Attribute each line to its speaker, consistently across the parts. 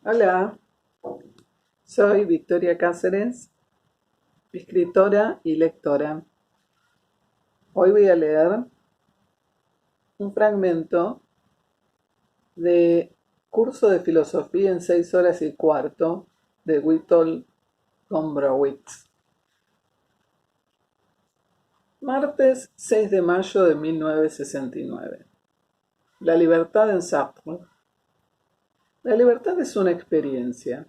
Speaker 1: Hola, soy Victoria Cáceres, escritora y lectora. Hoy voy a leer un fragmento de Curso de Filosofía en 6 horas y cuarto de Witold Gombrowicz. Martes 6 de mayo de 1969. La libertad en Sartre. La libertad es una experiencia.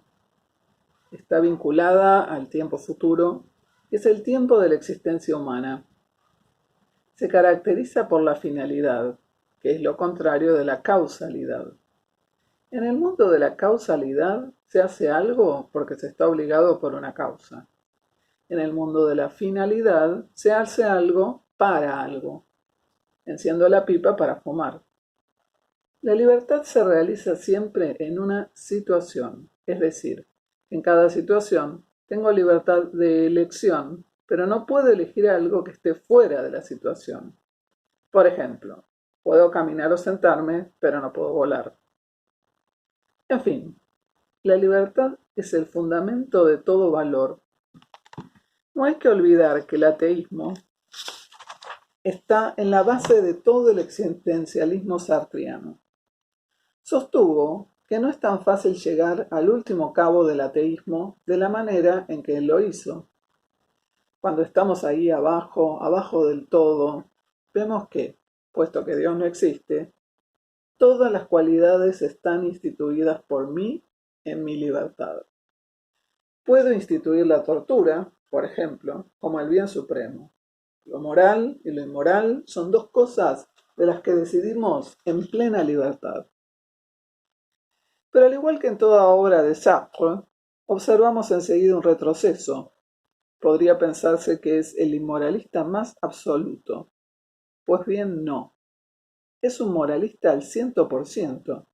Speaker 1: Está vinculada al tiempo futuro, que es el tiempo de la existencia humana. Se caracteriza por la finalidad, que es lo contrario de la causalidad. En el mundo de la causalidad se hace algo porque se está obligado por una causa. En el mundo de la finalidad se hace algo para algo. Enciendo la pipa para fumar. La libertad se realiza siempre en una situación, es decir, en cada situación tengo libertad de elección, pero no puedo elegir algo que esté fuera de la situación. Por ejemplo, puedo caminar o sentarme, pero no puedo volar. En fin, la libertad es el fundamento de todo valor. No hay que olvidar que el ateísmo está en la base de todo el existencialismo sartriano. Sostuvo que no es tan fácil llegar al último cabo del ateísmo de la manera en que él lo hizo. Cuando estamos ahí abajo, abajo del todo, vemos que, puesto que Dios no existe, todas las cualidades están instituidas por mí en mi libertad. Puedo instituir la tortura, por ejemplo, como el bien supremo. Lo moral y lo inmoral son dos cosas de las que decidimos en plena libertad. Pero al igual que en toda obra de Sartre, observamos enseguida un retroceso. Podría pensarse que es el inmoralista más absoluto. Pues bien, no. Es un moralista al 100%.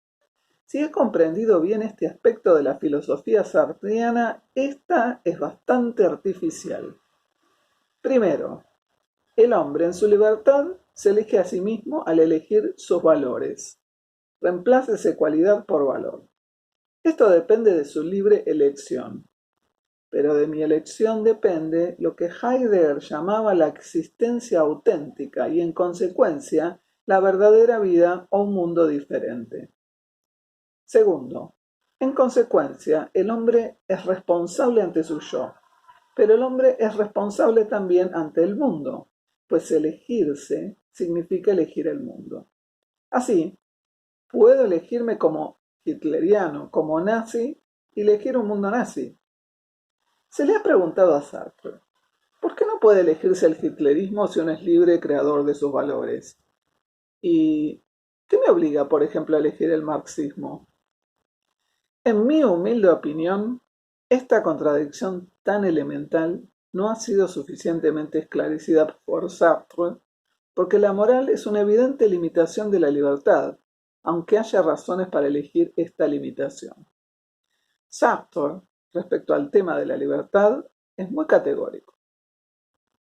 Speaker 1: Si he comprendido bien este aspecto de la filosofía sartriana, esta es bastante artificial. Primero, el hombre en su libertad se elige a sí mismo al elegir sus valores. Reemplácese cualidad por valor. Esto depende de su libre elección. Pero de mi elección depende lo que Heidegger llamaba la existencia auténtica y, en consecuencia, la verdadera vida o un mundo diferente. Segundo, en consecuencia, el hombre es responsable ante su yo, pero el hombre es responsable también ante el mundo, pues elegirse significa elegir el mundo. Así, puedo elegirme como hitleriano, como nazi, y elegir un mundo nazi. Se le ha preguntado a Sartre, ¿por qué no puede elegirse el hitlerismo si uno es libre creador de sus valores? ¿Y qué me obliga, por ejemplo, a elegir el marxismo? En mi humilde opinión, esta contradicción tan elemental no ha sido suficientemente esclarecida por Sartre, porque la moral es una evidente limitación de la libertad, aunque haya razones para elegir esta limitación. Sartre, respecto al tema de la libertad, es muy categórico.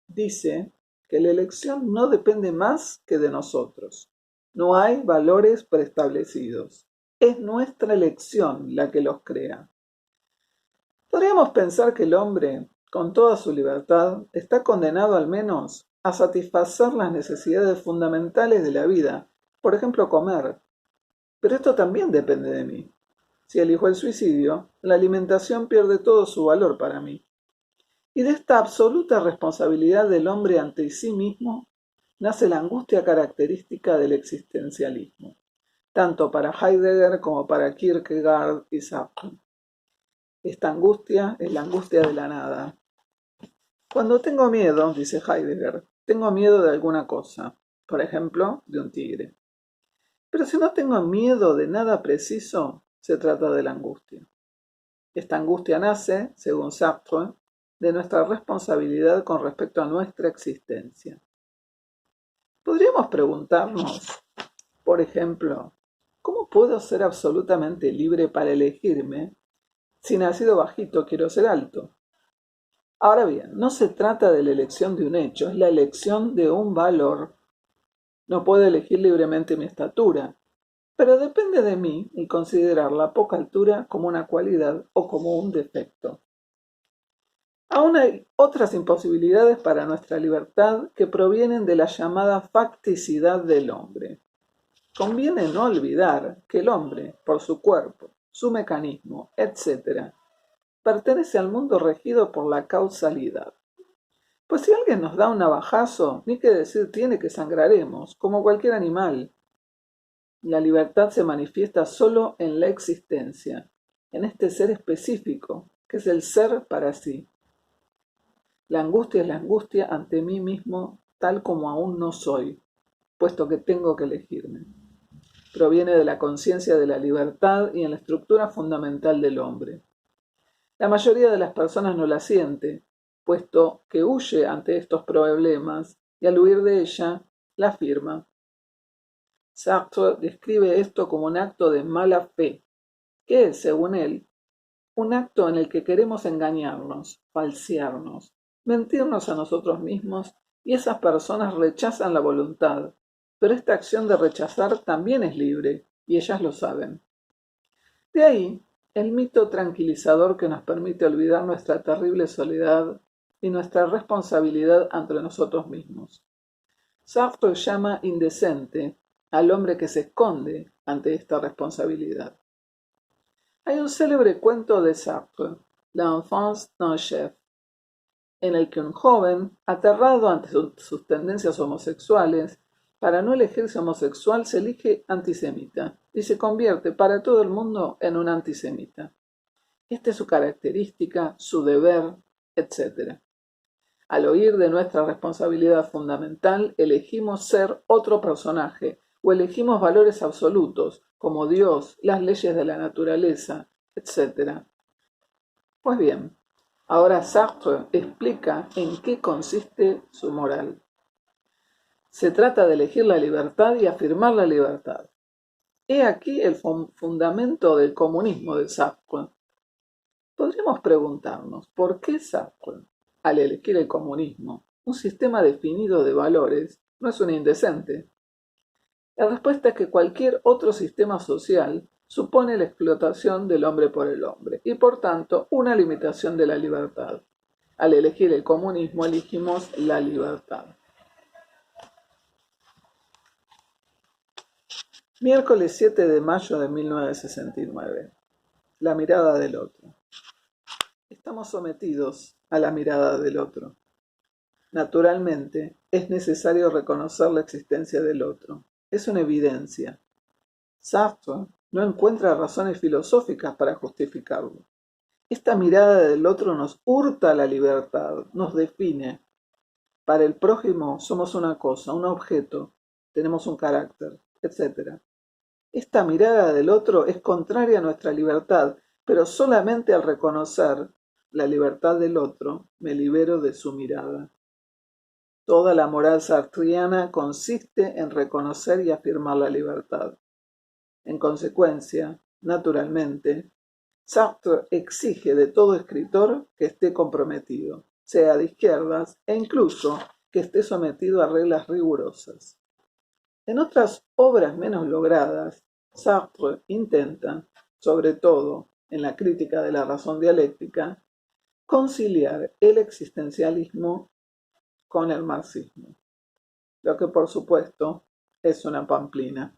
Speaker 1: Dice que la elección no depende más que de nosotros. No hay valores preestablecidos. Es nuestra elección la que los crea. Podríamos pensar que el hombre, con toda su libertad, está condenado al menos a satisfacer las necesidades fundamentales de la vida, por ejemplo, comer. Pero esto también depende de mí. Si elijo el suicidio, la alimentación pierde todo su valor para mí. Y de esta absoluta responsabilidad del hombre ante sí mismo nace la angustia característica del existencialismo, tanto para Heidegger como para Kierkegaard y Sartre. Esta angustia es la angustia de la nada. Cuando tengo miedo, dice Heidegger, tengo miedo de alguna cosa, por ejemplo, de un tigre. Pero si no tengo miedo de nada preciso, se trata de la angustia. Esta angustia nace, según Sartre, de nuestra responsabilidad con respecto a nuestra existencia. Podríamos preguntarnos, por ejemplo, ¿cómo puedo ser absolutamente libre para elegirme si nacido bajito quiero ser alto? Ahora bien, no se trata de la elección de un hecho, es la elección de un valor. No puedo elegir libremente mi estatura, pero depende de mí el considerar la poca altura como una cualidad o como un defecto. Aún hay otras imposibilidades para nuestra libertad que provienen de la llamada facticidad del hombre. Conviene no olvidar que el hombre, por su cuerpo, su mecanismo, etc., pertenece al mundo regido por la causalidad. Pues si alguien nos da un navajazo, ni que decir tiene que sangraremos, como cualquier animal. La libertad se manifiesta solo en la existencia, en este ser específico, que es el ser para sí. La angustia es la angustia ante mí mismo, tal como aún no soy, puesto que tengo que elegirme. Proviene de la conciencia de la libertad y en la estructura fundamental del hombre. La mayoría de las personas no la siente, puesto que huye ante estos problemas y al huir de ella, la afirma. Sartre describe esto como un acto de mala fe, que es, según él, un acto en el que queremos engañarnos, falsearnos, mentirnos a nosotros mismos y esas personas rechazan la voluntad, pero esta acción de rechazar también es libre y ellas lo saben. De ahí el mito tranquilizador que nos permite olvidar nuestra terrible soledad y nuestra responsabilidad ante nosotros mismos. Sartre llama indecente al hombre que se esconde ante esta responsabilidad. Hay un célebre cuento de Sartre, L'enfance d'un chef, en el que un joven, aterrado ante sus tendencias homosexuales, para no elegirse homosexual se elige antisemita y se convierte para todo el mundo en un antisemita. Esta es su característica, su deber, etc. Al oír de nuestra responsabilidad fundamental, elegimos ser otro personaje o elegimos valores absolutos, como Dios, las leyes de la naturaleza, etc. Pues bien, ahora Sartre explica en qué consiste su moral. Se trata de elegir la libertad y afirmar la libertad. He aquí el fundamento del comunismo de Sartre. Podríamos preguntarnos, ¿por qué Sartre, al elegir el comunismo, un sistema definido de valores, no es un indecente? La respuesta es que cualquier otro sistema social supone la explotación del hombre por el hombre y, por tanto, una limitación de la libertad. Al elegir el comunismo, elegimos la libertad. Miércoles 7 de mayo de 1969. La mirada del otro. Estamos sometidos a la mirada del otro. Naturalmente, es necesario reconocer la existencia del otro. Es una evidencia. Sartre no encuentra razones filosóficas para justificarlo. Esta mirada del otro nos hurta la libertad, nos define. Para el prójimo somos una cosa, un objeto, tenemos un carácter, etc. Esta mirada del otro es contraria a nuestra libertad, pero solamente al reconocer la libertad del otro me libero de su mirada. Toda la moral sartriana consiste en reconocer y afirmar la libertad. En consecuencia, naturalmente, Sartre exige de todo escritor que esté comprometido, sea de izquierdas e incluso que esté sometido a reglas rigurosas. En otras obras menos logradas, Sartre intenta, sobre todo en la crítica de la razón dialéctica, conciliar el existencialismo con el marxismo, lo que por supuesto es una pamplina.